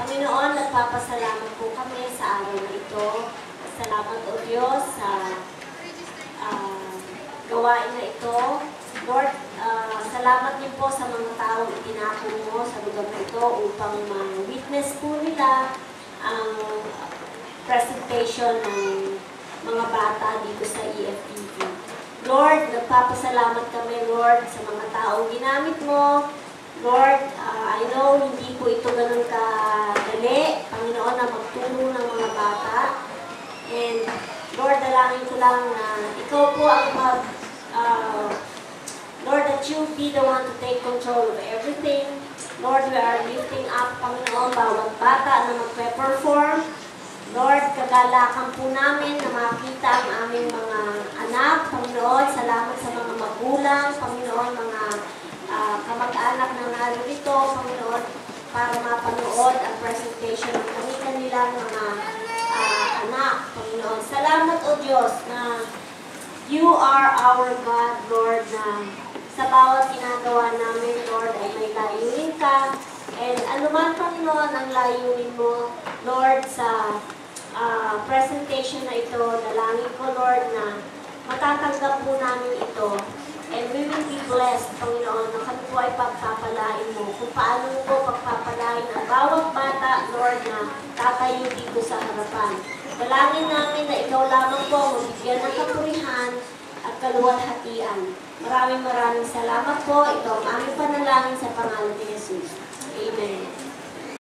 Panginoon, nagpapasalamat po kami sa araw na ito. Salamat o Diyos sa gawain na ito. Lord, salamat din po sa mga taong itinapon mo sa lugar na ito upang ma-witness po nila ang presentation ng mga bata dito sa EFTV. Lord, nagpapasalamat kami, Lord, sa mga taong ginamit mo. Lord, I know hindi po ito ganun kadali, Panginoon, na magturo ng mga bata. And Lord, dalangin ko lang na ikaw po ang Lord, that you be the one to take control of everything. Lord, we are lifting up, Panginoon, bawat bata na magpe-perform. Lord, kagalakan po namin na makita ang aming mga anak. Panginoon, salamat sa mga magulang. Panginoon, mga kamag-anak na narito, Panginoon, para mapanood ang presentation ng kanilang mga anak. Panginoon, salamat o Diyos na you are our God, Lord, na sa bawat ginagawa namin, Lord, ay may layunin ka. And anuman, Panginoon, ang layunin mo, Lord, sa presentation na ito, dalangin ko, Lord, na matatanggap po namin ito. And we will be blessed, Panginoon, na kami po ay pagpapalain mo. Kung paano mo po pagpapalain ang bawat bata, Lord, na tatayo dito sa harapan. Dalangin namin na ikaw lamang po mabigyan ng kapurihan at kaluwalhatian. Maraming salamat po. Ito ang aming panalangin sa pangalan ni Jesus. Amen.